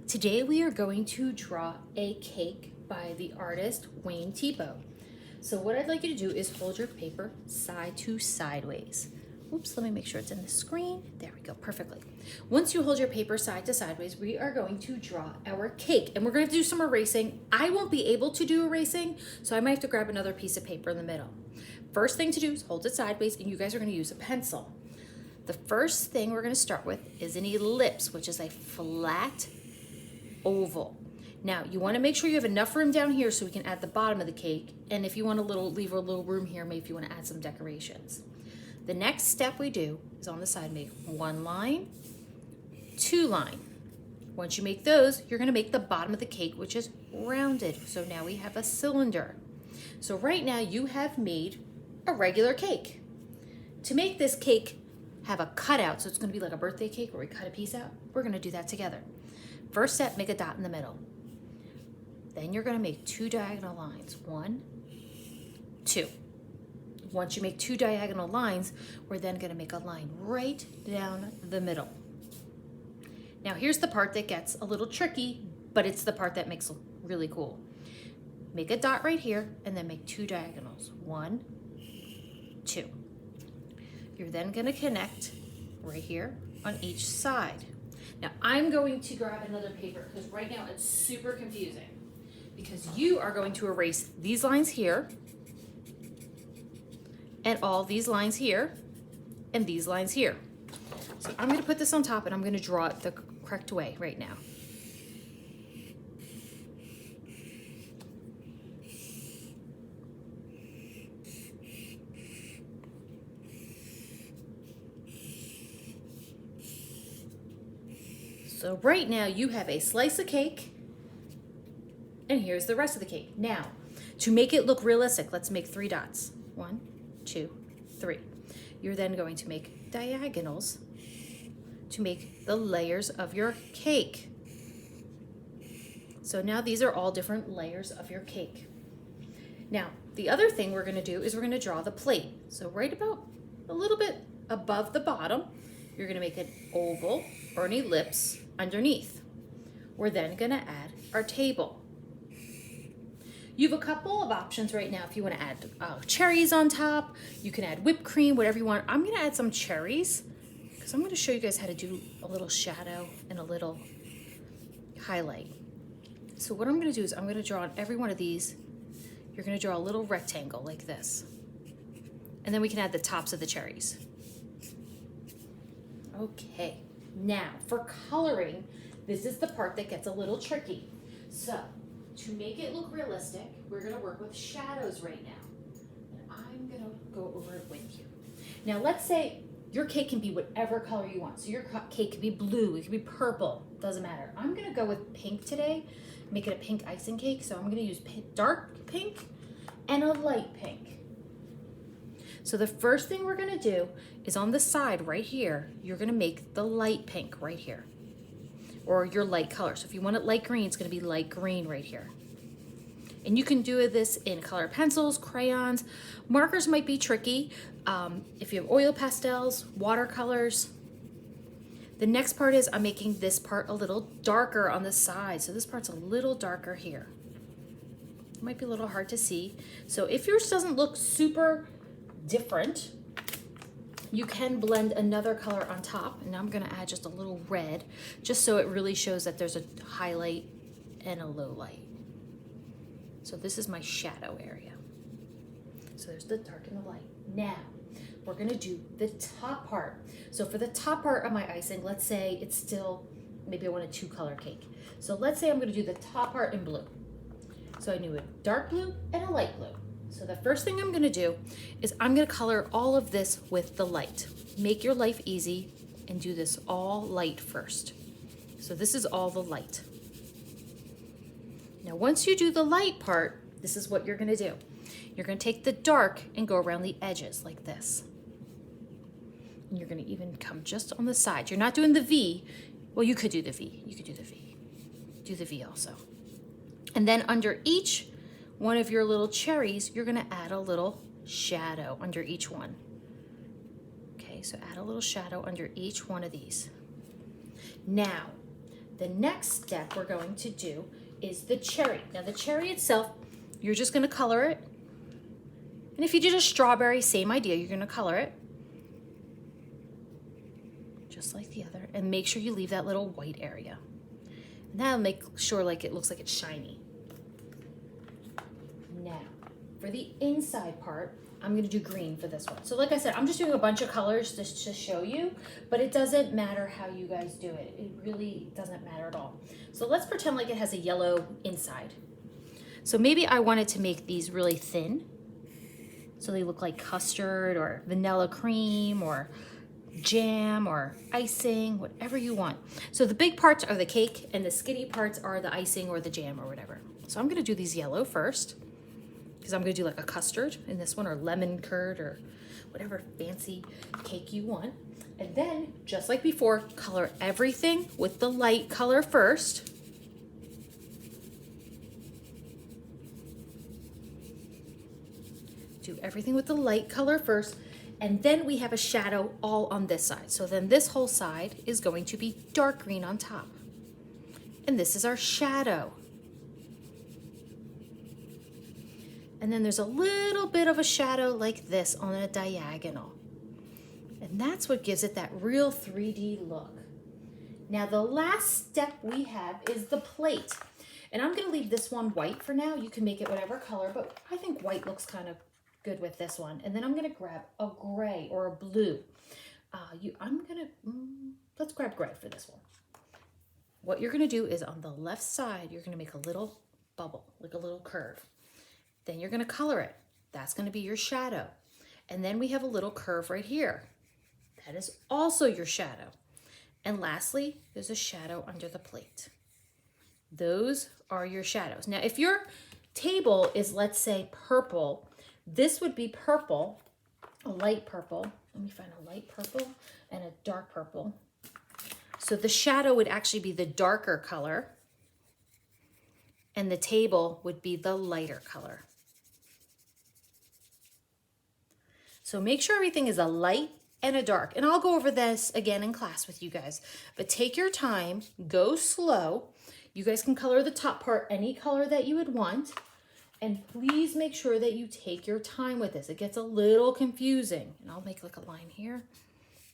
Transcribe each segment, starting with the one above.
Today we are going to draw a cake by the artist Theibaud. So what I'd like you to do is hold your paper side to sideways. Oops, let me make sure it's in the screen. There we go, perfectly. Once you hold your paper side to sideways, we are going to draw our cake and we're going to do some erasing. I won't be able to do erasing, so I might have to grab another piece of paper in the middle. First thing to do is hold it sideways and you guys are going to use a pencil. The first thing we're going to start with is an ellipse, which is a flat oval. Now you want to make sure you have enough room down here so we can add the bottom of the cake, and if you want leave a little room here, maybe if you want to add some decorations. The next step we do is on the side, make one line, two line. Once you make those, you're going to make the bottom of the cake, which is rounded. So now we have a cylinder. So right now you have made a regular cake. To make this cake have a cutout, so it's going to be like a birthday cake where we cut a piece out, we're going to do that together. First step, make a dot in the middle. Then you're going to make two diagonal lines. 1, 2. Once you make two diagonal lines, we're then going to make a line right down the middle. Now here's the part that gets a little tricky, but it's the part that makes it really cool. Make a dot right here and then make two diagonals. 1, 2. You're then going to connect right here on each side. Now I'm going to grab another paper because right now it's super confusing because you are going to erase these lines here and all these lines here and these lines here. So I'm going to put this on top and I'm going to draw it the correct way right now. So right now you have a slice of cake and here's the rest of the cake. Now, to make it look realistic, let's make 3 dots. 1, 2, 3. You're then going to make diagonals to make the layers of your cake. So now these are all different layers of your cake. Now, the other thing we're gonna do is we're gonna draw the plate. So right about a little bit above the bottom, you're gonna make an oval or an ellipse underneath. We're then gonna add our table. You have a couple of options right now if you want to add cherries on top. You can add whipped cream, whatever you want. I'm going to add some cherries because I'm going to show you guys how to do a little shadow and a little highlight. So what I'm going to do is I'm going to draw on every one of these. You're going to draw a little rectangle like this. And then we can add the tops of the cherries. Okay, now for coloring, this is the part that gets a little tricky. So to make it look realistic, we're gonna work with shadows right now. And I'm gonna go over it with you. Now let's say your cake can be whatever color you want. So your cake could be blue, it could be purple, doesn't matter. I'm gonna go with pink today, make it a pink icing cake. So I'm gonna use dark pink and a light pink. So the first thing we're gonna do is on the side right here, you're gonna make the light pink right here, or your light color. So if you want it light green, it's gonna be light green right here. And you can do this in color pencils, crayons. Markers might be tricky. If you have oil pastels, watercolors. The next part is I'm making this part a little darker on the side. So this part's a little darker here. It might be a little hard to see. So if yours doesn't look super different, you can blend another color on top, and I'm gonna add just a little red, just so it really shows that there's a highlight and a low light. So this is my shadow area. So there's the dark and the light. Now, we're gonna do the top part. So for the top part of my icing, let's say it's still, maybe I want a 2-color cake. So let's say I'm gonna do the top part in blue. So I knew a dark blue and a light blue. So the first thing I'm gonna do is I'm gonna color all of this with the light. Make your life easy and do this all light first. So this is all the light. Now once you do the light part, this is what you're gonna do. You're gonna take the dark and go around the edges like this. And you're gonna even come just on the side. You're not doing the V. Well, you could do the V, you could do the V. Do the V also. And then under each one of your little cherries, you're gonna add a little shadow under each one. Okay, so add a little shadow under each one of these. Now, The next step we're going to do is the cherry. Now the cherry itself, you're just gonna color it. And if you did a strawberry, same idea, you're gonna color it. Just like the other, and make sure you leave that little white area. And that'll make sure like it looks like it's shiny. Now, for the inside part, I'm gonna do green for this one. So like I said, I'm just doing a bunch of colors just to show you, but it doesn't matter how you guys do it. It really doesn't matter at all. So let's pretend like it has a yellow inside. So maybe I wanted to make these really thin, so they look like custard or vanilla cream or jam or icing, whatever you want. So the big parts are the cake and the skinny parts are the icing or the jam or whatever. So I'm gonna do these yellow first, because I'm gonna do like a custard in this one, or lemon curd, or whatever fancy cake you want. And then, just like before, color everything with the light color first. Do everything with the light color first, and then we have a shadow all on this side. So then this whole side is going to be dark green on top. And this is our shadow. And then there's a little bit of a shadow like this on a diagonal. And that's what gives it that real 3D look. Now the last step we have is the plate. And I'm gonna leave this one white for now. You can make it whatever color, but I think white looks kind of good with this one. And then I'm gonna grab a gray or a blue. Let's grab gray for this one. What you're gonna do is on the left side, you're gonna make a little bubble, like a little curve. Then you're gonna color it. That's gonna be your shadow. And then we have a little curve right here. That is also your shadow. And lastly, there's a shadow under the plate. Those are your shadows. Now, if your table is, let's say, purple, this would be purple, a light purple. Let me find a light purple and a dark purple. So the shadow would actually be the darker color, and the table would be the lighter color. So make sure everything is a light and a dark. And I'll go over this again in class with you guys. But take your time, go slow. You guys can color the top part any color that you would want. And please make sure that you take your time with this. It gets a little confusing. And I'll make like a line here.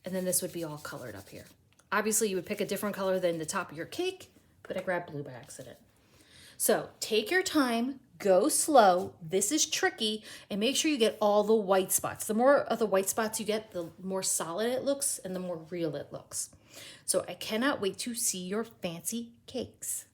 And then this would be all colored up here. Obviously, you would pick a different color than the top of your cake, but I grabbed blue by accident. So take your time, go slow. This is tricky, and make sure you get all the white spots. The more of the white spots you get, the more solid it looks and the more real it looks. So I cannot wait to see your fancy cakes.